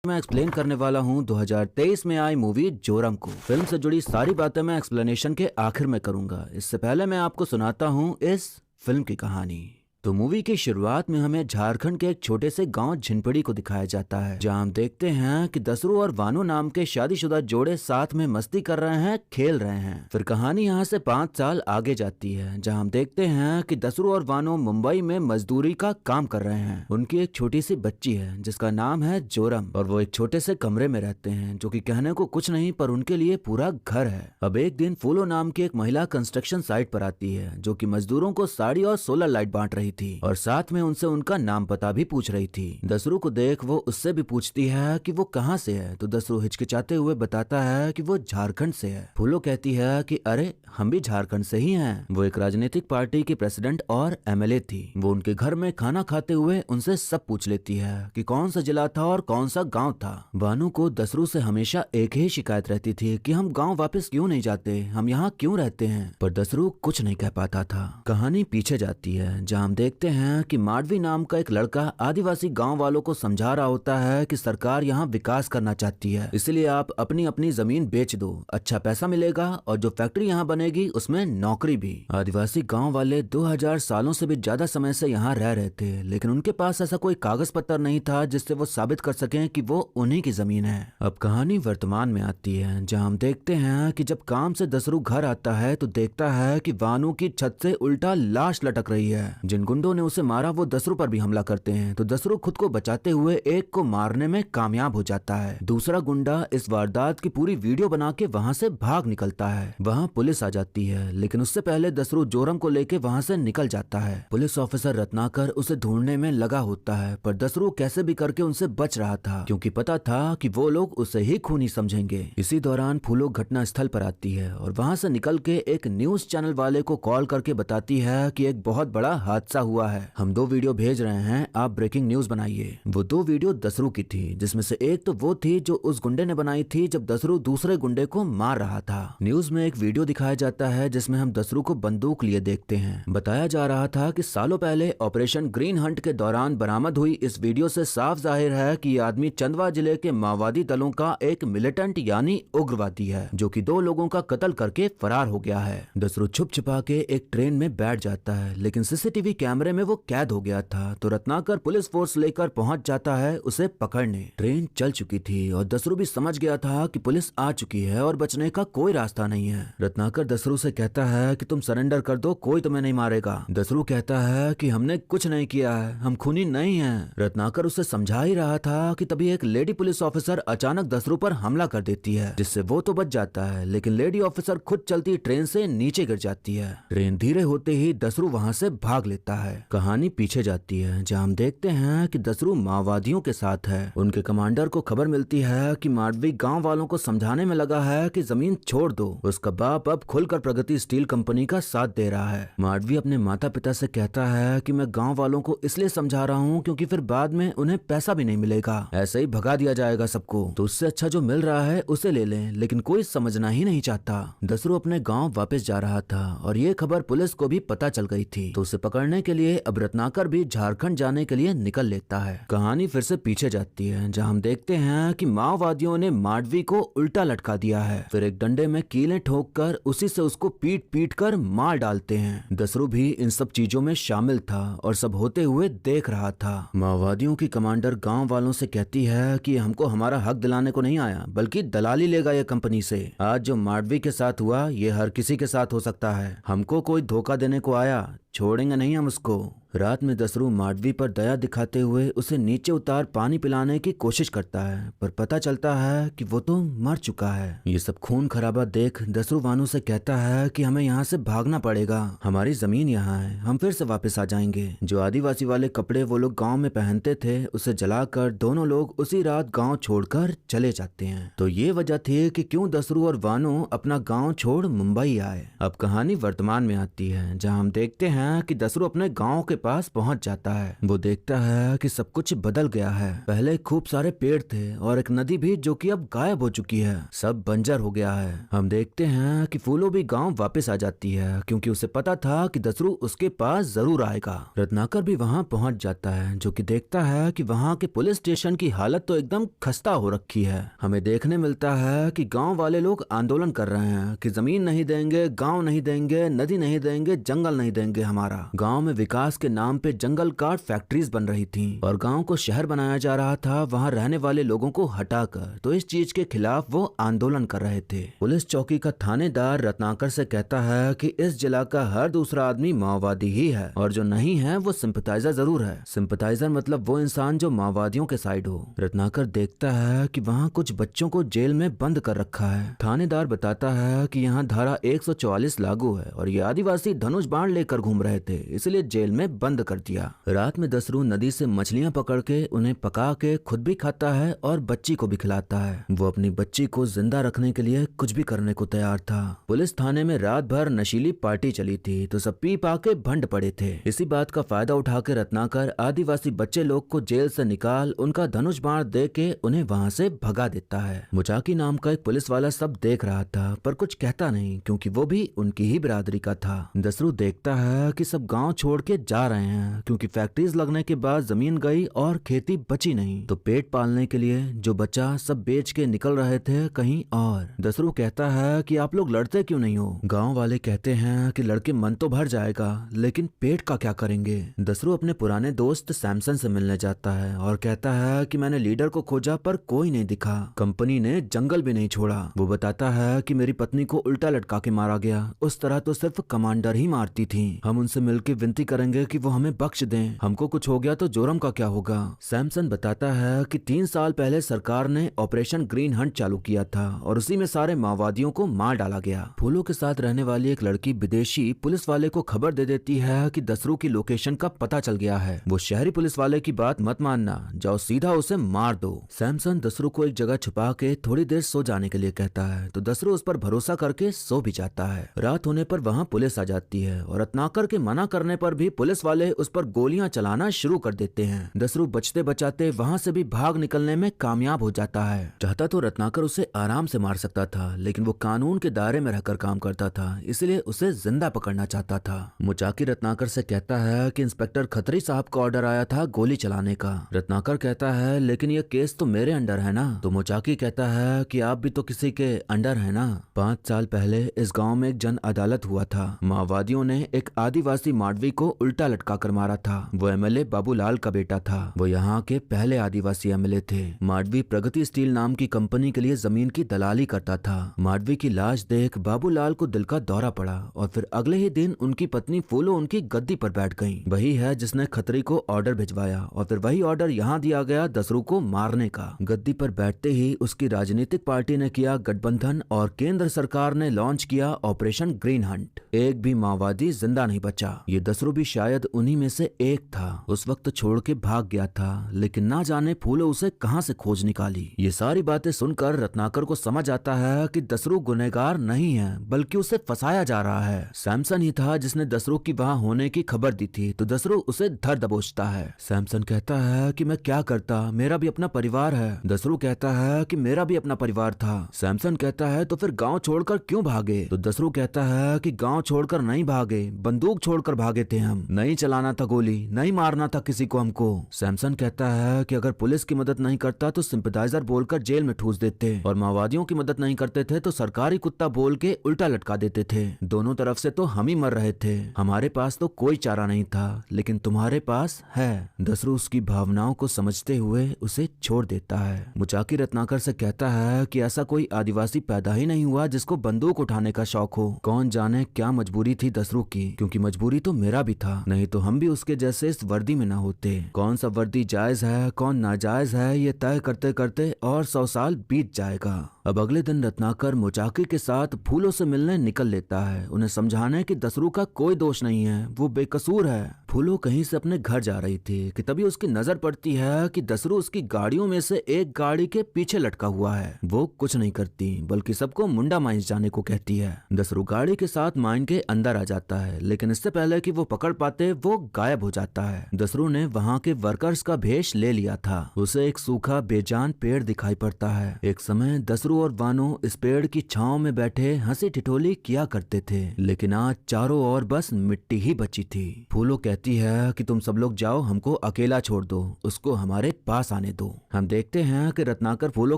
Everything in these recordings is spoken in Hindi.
मैं एक्सप्लेन करने वाला हूँ 2023 में आई मूवी जोरम को। फिल्म से जुड़ी सारी बातें मैं एक्सप्लेनेशन के आखिर में करूंगा। इससे पहले मैं आपको सुनाता हूँ इस फिल्म की कहानी। तो मूवी की शुरुआत में हमें झारखंड के एक छोटे से गांव झिनपड़ी को दिखाया जाता है, जहां हम देखते हैं कि दसरू और वानू नाम के शादीशुदा जोड़े साथ में मस्ती कर रहे हैं, खेल रहे हैं। फिर कहानी यहां से 5 साल आगे जाती है, जहां हम देखते हैं कि दसरू और वानू मुंबई में मजदूरी का काम कर रहे हैं। उनकी एक छोटी सी बच्ची है जिसका नाम है जोरम, और वो एक छोटे से कमरे में रहते हैं जो कि कहने को कुछ नहीं पर उनके लिए पूरा घर है। अब एक दिन फूलो नाम की एक महिला कंस्ट्रक्शन साइट पर आती है, जो कि मजदूरों को साड़ी और सोलर लाइट बांट रही थी और साथ में उनसे उनका नाम पता भी पूछ रही थी। दसरू को देख वो उससे भी पूछती है कि वो कहाँ से है, तो दसरू हिचकिचाते हुए बताता है कि वो झारखंड से है। फूलो कहती है कि अरे हम भी झारखंड से ही हैं। वो एक राजनीतिक पार्टी की प्रेसिडेंट और एमएलए थी। वो उनके घर में खाना खाते हुए उनसे सब पूछ लेती है कि कौन सा जिला था और कौन सा गाँव था। वानू को दसरू से हमेशा एक ही शिकायत रहती थी कि हम गाँव वापस क्यों नहीं जाते, हम यहाँ क्यों रहते हैं, पर दसरू कुछ नहीं कह पाता था। कहानी पीछे जाती है, जहाँ हम देखते हैं कि माडवी नाम का एक लड़का आदिवासी गांव वालों को समझा रहा होता है कि सरकार यहाँ विकास करना चाहती है, इसलिए आप अपनी अपनी जमीन बेच दो, अच्छा पैसा मिलेगा और जो फैक्ट्री यहाँ बनेगी उसमें नौकरी भी। आदिवासी गांव वाले 2000 सालों से भी ज्यादा समय से यहाँ रह रहे थे, लेकिन उनके पास ऐसा कोई कागज पत्र नहीं था जिससे वो साबित कर सकें कि वो उन्हीं की जमीन है। अब कहानी वर्तमान में आती है, जहाँ हम देखते हैं कि जब काम से दसरू घर आता है तो देखता है कि वानू की छत से उल्टा लाश लटक रही है। जिन गुंडों ने उसे मारा वो दसरू पर भी हमला करते हैं, तो दसरू खुद को बचाते हुए एक को मारने में कामयाब हो जाता है। दूसरा गुंडा इस वारदात की पूरी वीडियो बना के वहाँ से भाग निकलता है। वहाँ पुलिस आ जाती है, लेकिन उससे पहले दसरू जोरम को लेके वहाँ से निकल जाता है। पुलिस ऑफिसर रत्नाकर उसे ढूंढने में लगा होता है, पर दसरू कैसे भी करके उनसे बच रहा था, क्योंकि पता था कि वो लोग उसे ही खूनी समझेंगे। इसी दौरान फूलो घटना स्थल पर आती है और वहाँ से निकल के एक न्यूज चैनल वाले को कॉल करके बताती है कि एक बहुत बड़ा हादसा हुआ है, हम 2 वीडियो भेज रहे हैं, आप ब्रेकिंग न्यूज बनाइए। वो 2 वीडियो दसरू की थी, जिसमें से एक तो वो थी जो उस गुंडे ने बनाई थी जब दसरू दूसरे गुंडे को मार रहा था। न्यूज में एक वीडियो दिखाया जाता है जिसमें हम दसरू को बंदूक लिए देखते हैं। बताया जा रहा था कि सालों पहले ऑपरेशन ग्रीन हंट के दौरान बरामद हुई इस वीडियो से साफ जाहिर है कि ये आदमी चंदवा जिले के माओवादी दलों का एक मिलिटेंट यानी उग्रवादी है, जो कि 2 लोगों का कत्ल करके फरार हो गया है। दसरू छुप छुपा के एक ट्रेन में बैठ जाता है, लेकिन सीसीटीवी कैमरे में वो कैद हो गया था, तो रत्नाकर पुलिस फोर्स लेकर पहुंच जाता है उसे पकड़ने। ट्रेन चल चुकी थी और दसरू भी समझ गया था कि पुलिस आ चुकी है और बचने का कोई रास्ता नहीं है। रत्नाकर दसरू से कहता है कि तुम सरेंडर कर दो, कोई तुम्हें नहीं मारेगा। दसरू कहता है कि हमने कुछ नहीं किया है, हम खूनी नहीं हैं। रत्नाकर उसे समझा ही रहा था कि तभी एक लेडी पुलिस ऑफिसर अचानक दसरू पर हमला कर देती है, जिससे वो तो बच जाता है, लेकिन लेडी ऑफिसर खुद चलती ट्रेन से नीचे गिर जाती है। ट्रेन धीरे होते ही दसरू वहाँ से भाग लेता है। कहानी पीछे जाती है, जहाँ हम देखते हैं कि दसरू माओवादियों के साथ है। उनके कमांडर को खबर मिलती है कि माडवी गांव वालों को समझाने में लगा है कि जमीन छोड़ दो। उसका बाप अब खुलकर प्रगति स्टील कंपनी का साथ दे रहा है। माडवी अपने माता पिता से कहता है कि मैं गांव वालों को इसलिए समझा रहा हूँ क्योंकि फिर बाद में उन्हें पैसा भी नहीं मिलेगा, ऐसे ही भगा दिया जाएगा सबको, तो उससे अच्छा जो मिल रहा है उसे ले लें, लेकिन कोई समझना ही नहीं चाहता। दसरू अपने गाँव वापस जा रहा था और ये खबर पुलिस को भी पता चल गई थी, तो उसे पकड़ने के लिए अब रत्नाकर भी झारखंड जाने के लिए निकल लेता है। कहानी फिर से पीछे जाती है, जहां हम देखते हैं कि माओवादियों ने माडवी को उल्टा लटका दिया है, फिर एक डंडे में कीलें ठोककर उसी से उसको पीट पीट कर मार डालते हैं। दसरू भी इन सब चीजों में शामिल था और सब होते हुए देख रहा था। माओवादियों की कमांडर गांव वालों से कहती है कि हमको हमारा हक दिलाने को नहीं आया, बल्कि दलाली लेगा ये कंपनी से। आज जो माडवी के साथ हुआ ये हर किसी के साथ हो सकता है, हमको कोई धोखा देने को आया, छोड़ेंगे नहीं हम उसको। रात में दसरू माडवी पर दया दिखाते हुए उसे नीचे उतार पानी पिलाने की कोशिश करता है, पर पता चलता है कि वो तो मर चुका है। ये सब खून खराबा देख दसरू वानू से कहता है कि हमें यहाँ से भागना पड़ेगा, हमारी जमीन यहाँ है, हम फिर से वापस आ जाएंगे। जो आदिवासी वाले कपड़े वो लोग गाँव में पहनते थे उसे जलाकर दोनों लोग उसी रात गाँव छोड़कर चले जाते हैं। तो ये वजह थी कि क्यों दसरू और वानू अपना गाँव छोड़ मुंबई आए। अब कहानी वर्तमान में आती है, जहाँ हम देखते हैं कि दसरू अपने गाँव के पास पहुंच जाता है। वो देखता है कि सब कुछ बदल गया है। पहले खूब सारे पेड़ थे और एक नदी भी जो कि अब गायब हो चुकी है। सब बंजर हो गया है। हम देखते हैं कि फूलो भी गांव वापस आ जाती है क्योंकि उसे पता था कि दसरू उसके पास जरूर आएगा। रत्नाकर भी वहां पहुंच जाता है जो कि देखता है कि वहां के पुलिस स्टेशन की हालत तो एकदम खस्ता हो रखी है। हमें देखने मिलता है कि गांव वाले लोग आंदोलन कर रहे हैं कि जमीन नहीं देंगे, गांव नहीं देंगे, नदी नहीं देंगे, जंगल नहीं देंगे। हमारा गांव में विकास के नाम पे जंगल काट फैक्ट्रीज बन रही थी और गांव को शहर बनाया जा रहा था, वहां रहने वाले लोगों को हटाकर। तो इस चीज के खिलाफ वो आंदोलन कर रहे थे। पुलिस चौकी का थानेदार रत्नाकर से कहता है कि इस जिला का हर दूसरा आदमी माओवादी ही है और जो नहीं है वो सिंपथाइजर जरूर है। सिंपथाइजर मतलब वो इंसान जो माओवादियों के साइड हो। रत्नाकर देखता है कि वहाँ कुछ बच्चों को जेल में बंद कर रखा है। थानेदार बताता है कि यहाँ धारा 144 लागू है और ये आदिवासी धनुष बाण लेकर घूम रहे थे, इसलिए जेल में बंद कर दिया। रात में दसरू नदी से मछलियां पकड़ के उन्हें पका के खुद भी खाता है और बच्ची को भी खिलाता है। वो अपनी बच्ची को जिंदा रखने के लिए कुछ भी करने को तैयार था। पुलिस थाने में रात भर नशीली पार्टी चली थी तो सब पी पा के भंड पड़े थे। इसी बात का फायदा उठा के रत्नाकर आदिवासी बच्चे लोग को जेल से निकाल उनका धनुष बाण दे के उन्हें वहाँ से भगा देता है। मुचाकी नाम का एक पुलिस वाला सब देख रहा था पर कुछ कहता नहीं क्योंकि वो भी उनकी ही बिरादरी का था। दसरू देखता है कि सब गांव छोड़ के जा रहे हैं क्योंकि फैक्ट्रीज लगने के बाद जमीन गई और खेती बची नहीं, तो पेट पालने के लिए जो बचा सब बेच के निकल रहे थे कहीं और। दसरू कहता है कि आप लोग लड़ते क्यों नहीं हो? गांव वाले कहते हैं कि लड़के मन तो भर जाएगा लेकिन पेट का क्या करेंगे? दसरू अपने पुराने दोस्त सैमसन से मिलने जाता है और कहता है कि मैंने लीडर को खोजा पर कोई नहीं दिखा, कंपनी ने जंगल भी नहीं छोड़ा। वो बताता है कि मेरी पत्नी को उल्टा लटका के मारा गया, उस तरह तो सिर्फ कमांडर ही मारती थी। हम उनसे मिलकर विनती करेंगे कि वो हमें बख्श दें, हमको कुछ हो गया तो जोरम का क्या होगा? सैमसन बताता है कि 3 साल पहले सरकार ने ऑपरेशन ग्रीन हंट चालू किया था और उसी में सारे माओवादियों को मार डाला गया। फूलों के साथ रहने वाली एक लड़की विदेशी पुलिस वाले को खबर दे देती है कि दसरू की लोकेशन का पता चल गया है। वो शहरी पुलिस वाले की बात मत मानना, जाओ सीधा उसे मार दो। सैमसन दसरू को एक जगह छुपा के थोड़ी देर सो जाने के लिए कहता है तो दसरू उस पर भरोसा करके सो भी जाता है। रात होने पर वहाँ पुलिस आ जाती है और रत्नाकर के मना करने पर भी पुलिस वाले उस पर गोलियां चलाना शुरू कर देते हैं। दसरू बचते बचाते वहाँ से भी भाग निकलने में कामयाब हो जाता है। चाहता तो रत्नाकर उसे आराम से मार सकता था लेकिन वो कानून के दायरे में रहकर काम करता था, इसलिए उसे जिंदा पकड़ना चाहता था। मुचाकी रत्नाकर से कहता है कि इंस्पेक्टर खत्री साहब का ऑर्डर आया था गोली चलाने का। रत्नाकर कहता है लेकिन ये केस तो मेरे अंडर है ना। तो मुचाकी कहता है कि आप भी तो किसी के अंडर है ना। 5 साल पहले इस गाँव में एक जन अदालत हुआ था। माओवादियों ने एक आदिवासी माडवी को उल्टा लटका कर मारा था। वो एमएलए बाबूलाल का बेटा था। वो यहाँ के पहले आदिवासी एमएलए थे। माडवी प्रगति स्टील नाम की कंपनी के लिए जमीन की दलाली करता था। माडवी की लाश देख बाबूलाल को दिल का दौरा पड़ा और फिर अगले ही दिन उनकी पत्नी फूलो उनकी गद्दी पर बैठ गई। वही है जिसने खत्री को ऑर्डर भिजवाया और फिर वही ऑर्डर यहाँ दिया गया दसरू को मारने का। गद्दी पर बैठते ही उसकी राजनीतिक पार्टी ने किया गठबंधन और केंद्र सरकार ने लॉन्च किया ऑपरेशन ग्रीन हंट। एक भी माओवादी जिंदा नहीं बचा। ये दसरू भी शायद उन्हीं में से एक था। उस वक्त छोड़ के भाग गया था लेकिन ना जाने फूलो उसे कहां से खोज निकाली। ये सारी बातें सुनकर रत्नाकर को समझ आता है कि दसरू गुनहगार नहीं है बल्कि उसे फंसाया जा रहा है। सैमसन ही था जिसने दसरू की वहां होने की खबर दी थी तो दसरू उसे धर दबोचता है। सैमसन कहता है कि मैं क्या करता, मेरा भी अपना परिवार है। दसरू कहता है कि मेरा भी अपना परिवार था। सैमसन कहता है तो फिर गाँव छोड़कर क्यों भागे? तो दसरू कहता है कि गाँव छोड़कर नहीं भागे, बंदूक छोड़कर भागे थे हम। नहीं चलाना था गोली, नहीं मारना था किसी को हमको। सैमसन कहता है कि अगर पुलिस की मदद नहीं करता तो सिंपथाइजर बोलकर जेल में ठूस देते और माओवादियों की मदद नहीं करते थे तो सरकारी कुत्ता बोल के उल्टा लटका देते थे। दोनों तरफ से तो हम ही मर रहे थे। हमारे पास तो कोई चारा नहीं था लेकिन तुम्हारे पास है। दसरू उसकी भावनाओं को समझते हुए उसे छोड़ देता है। मुचाकी रत्नाकर से कहता है कि ऐसा कोई आदिवासी पैदा ही नहीं हुआ जिसको बंदूक उठाने का शौक हो। कौन जाने क्या मजबूरी थी दसरू की, क्योंकि मजबूरी तो मेरा भी था, नहीं तो हम भी उसके जैसे इस वर्दी में ना होते। कौन सा वर्दी जायज है कौन नाजायज है ये तय करते करते और 100 साल बीत जाएगा। अब अगले दिन रत्नाकर मुचाकी के साथ फूलों से मिलने निकल लेता है, उन्हें समझाने कि दसरू का कोई दोष नहीं है, वो बेकसूर है। फूलो कहीं से अपने घर जा रही थी कि तभी उसकी नजर पड़ती है कि दसरू उसकी गाड़ियों में से एक गाड़ी के पीछे लटका हुआ है। वो कुछ नहीं करती बल्कि सबको मुंडा माइंस जाने को कहती है। दसरू गाड़ी के साथ माइन के अंदर आ जाता है, लेकिन इससे पहले कि वो पकड़ पाते वो गायब हो जाता है। दसरू ने वहाँ के वर्कर्स का भेष ले लिया था। उसे एक सूखा बेजान पेड़ दिखाई पड़ता है। एक समय दसरू और वानो इस पेड़ की छांव में बैठे हंसी ठिठोली किया करते थे, लेकिन आज चारों ओर बस मिट्टी ही बची थी। फूलो कहती है कि तुम सब लोग जाओ, हमको अकेला छोड़ दो, उसको हमारे पास आने दो। हम देखते हैं कि रत्नाकर फूलो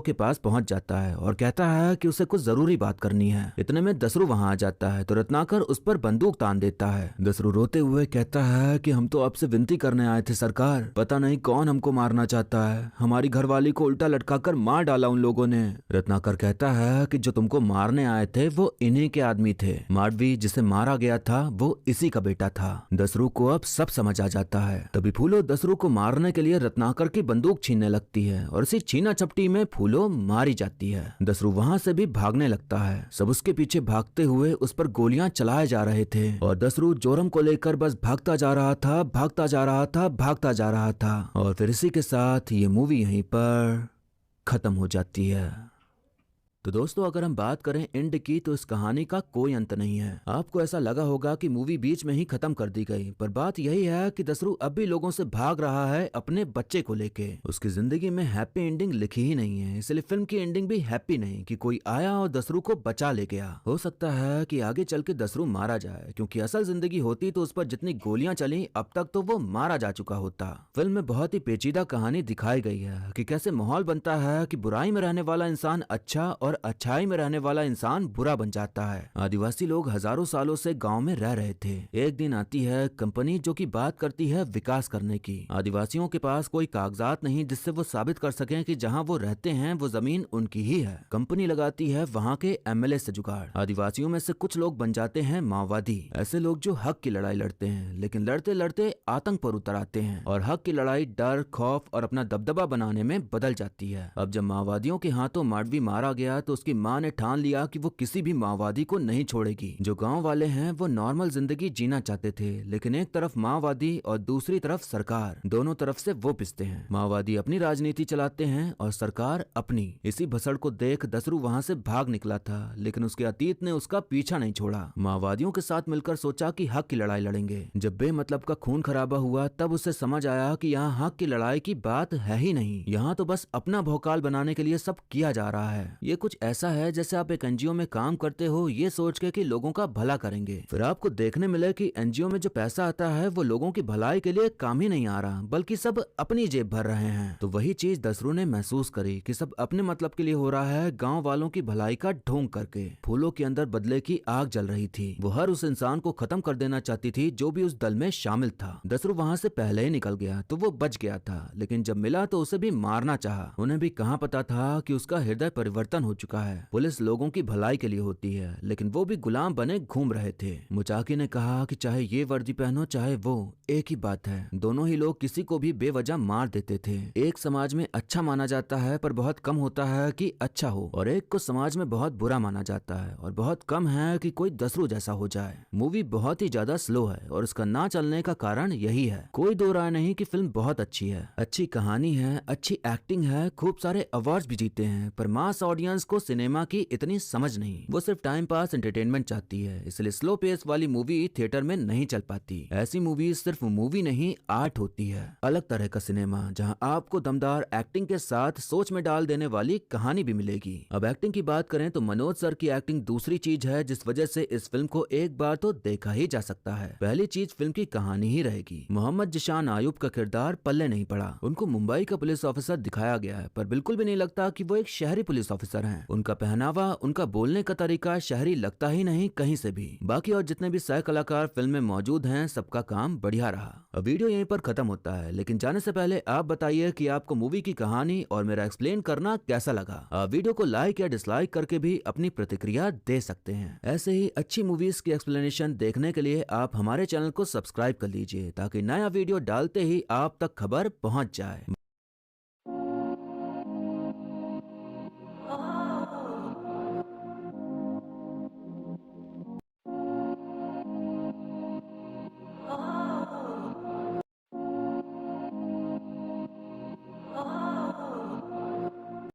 के पास पहुंच जाता है और कहता है कि उसे कुछ जरूरी बात करनी है। इतने में दसरू वहां आ जाता है तो रत्नाकर उस पर बंदूक तान देता है। दसरू रोते हुए कहता है कि हम तो आपसे विनती करने आए थे सरकार, पता नहीं कौन हमको मारना चाहता है, हमारी घरवाली को उल्टा लटकाकर मार डाला उन लोगों ने। रत्नाकर कहता है कि जो तुमको मारने आए थे वो इन्हीं के आदमी थे, माडवी जिसे मारा गया था वो इसी का बेटा था। दसरू को अब सब समझ आ जाता है। तभी फूलो दसरू को मारने के लिए रत्नाकर की बंदूक छीनने लगती है और इसी छीना झपटी में फूलो मारी जाती है। दसरू वहां से भी भागने लगता है। सब उसके पीछे भागते हुए उस पर गोलियां चलाए जा रहे थे और दसरू जोरम को लेकर बस भागता जा रहा था, भागता जा रहा था, भागता जा रहा था। और फिर इसी के साथ ये मूवी यहीं पर खत्म हो जाती है। तो दोस्तों, अगर हम बात करें एंड की तो इस कहानी का कोई अंत नहीं है। आपको ऐसा लगा होगा कि मूवी बीच में ही खत्म कर दी गई, पर बात यही है कि दसरू अब भी लोगों से भाग रहा है अपने बच्चे को लेके। उसकी जिंदगी में हैप्पी एंडिंग लिखी ही नहीं है, इसलिए फिल्म की एंडिंग भी हैप्पी नहीं कि कोई आया और दसरू को बचा ले गया। हो सकता है कि आगे चल के दसरू मारा जाए, क्योंकि असल जिंदगी होती तो उस पर जितनी गोलियां चली अब तक तो वो मारा जा चुका होता। फिल्म में बहुत ही पेचीदा कहानी दिखाई गई है कि कैसे माहौल बनता है कि बुराई में रहने वाला इंसान अच्छा और अच्छाई में रहने वाला इंसान बुरा बन जाता है। आदिवासी लोग हजारों सालों से गांव में रह रहे थे। एक दिन आती है कंपनी जो कि बात करती है विकास करने की। आदिवासियों के पास कोई कागजात नहीं जिससे वो साबित कर सकें कि जहां वो रहते हैं वो जमीन उनकी ही है। कंपनी लगाती है वहां के एमएलए से जुगाड़। आदिवासियों में से कुछ लोग बन जाते हैं माओवादी, ऐसे लोग जो हक की लड़ाई लड़ते हैं, लेकिन लड़ते लड़ते आतंक पर उतर आते हैं और हक की लड़ाई डर, खौफ और अपना दबदबा बनाने में बदल जाती है। अब जब माओवादियों के हाथों माडवी मारा गया तो उसकी मां ने ठान लिया कि वो किसी भी माओवादी को नहीं छोड़ेगी। जो गांव वाले हैं वो नॉर्मल जिंदगी जीना चाहते थे, लेकिन एक तरफ माओवादी और दूसरी तरफ सरकार, दोनों तरफ से वो पिसते हैं। माओवादी अपनी राजनीति चलाते हैं और सरकार अपनी। इसी भसड़ को देख दसरू वहां से भाग निकला था, लेकिन उसके अतीत ने उसका पीछा नहीं छोड़ा। माओवादियों के साथ मिलकर सोचा कि हक की लड़ाई लड़ेंगे। जब बेमतलब का खून खराबा हुआ तब उसे समझ आया कि यहाँ हक की लड़ाई की बात है ही नहीं, यहाँ तो बस अपना भौकाल बनाने के लिए सब किया जा रहा है। ये कुछ ऐसा है जैसे आप एक एनजीओ में काम करते हो ये सोच के कि लोगों का भला करेंगे, फिर आपको देखने मिले कि एनजीओ में जो पैसा आता है वो लोगों की भलाई के लिए काम ही नहीं आ रहा, बल्कि सब अपनी जेब भर रहे हैं। तो वही चीज दसरू ने महसूस करी कि सब अपने मतलब के लिए हो रहा है, गांव वालों की भलाई का ढोंग करके। फूलों के अंदर बदले की आग जल रही थी। वो हर उस इंसान को खत्म कर देना चाहती थी जो भी उस दल में शामिल था। दसरू वहाँ से पहले ही निकल गया तो वो बच गया था, लेकिन जब मिला तो उसे भी मारना चाहा। उन्हें भी कहाँ पता था कि उसका हृदय परिवर्तन हो चुका है। पुलिस लोगों की भलाई के लिए होती है, लेकिन वो भी गुलाम बने घूम रहे थे। मुचाकी ने कहा कि चाहे ये वर्दी पहनो चाहे वो, एक ही बात है। दोनों ही लोग किसी को भी बेवजह मार देते थे। एक समाज में अच्छा माना जाता है पर बहुत कम होता है कि अच्छा हो, और एक को समाज में बहुत बुरा माना जाता है और बहुत कम है कि कोई दसरू जैसा हो जाए। मूवी बहुत ही ज्यादा स्लो है और उसका ना चलने का कारण यही है। कोई दो राय नहीं कि फिल्म बहुत अच्छी है, अच्छी कहानी है, अच्छी एक्टिंग है, खूब सारे अवार्ड्स भी जीते हैं, पर मास ऑडियंस को सिनेमा की इतनी समझ नहीं। वो सिर्फ टाइम पास एंटरटेनमेंट चाहती है, इसलिए स्लो पेस वाली मूवी थिएटर में नहीं चल पाती। ऐसी मूवी सिर्फ मूवी नहीं आर्ट होती है, अलग तरह का सिनेमा जहां आपको दमदार एक्टिंग के साथ सोच में डाल देने वाली कहानी भी मिलेगी। अब एक्टिंग की बात करें तो मनोज सर की एक्टिंग दूसरी चीज है जिस वजह से इस फिल्म को एक बार तो देखा ही जा सकता है। पहली चीज फिल्म की कहानी ही रहेगी। मोहम्मद जिशान आयुब का किरदार पल्ले नहीं पड़ा। उनको मुंबई का पुलिस ऑफिसर दिखाया गया है, पर बिल्कुल भी नहीं लगता कि वो एक शहरी पुलिस ऑफिसर हैं। उनका पहनावा, उनका बोलने का तरीका शहरी लगता ही नहीं कहीं से भी। बाकी और जितने भी सह कलाकार फिल्म में मौजूद हैं सबका काम बढ़िया रहा। अब वीडियो यहीं पर खत्म होता है, लेकिन जाने से पहले आप बताइए कि आपको मूवी की कहानी और मेरा एक्सप्लेन करना कैसा लगा। आप वीडियो को लाइक या डिसलाइक करके भी अपनी प्रतिक्रिया दे सकते हैं। ऐसे ही अच्छी मूवीज की एक्सप्लेनेशन देखने के लिए आप हमारे चैनल को सब्सक्राइब कर लीजिए ताकि नया वीडियो डालते ही आप तक खबर पहुंच जाए।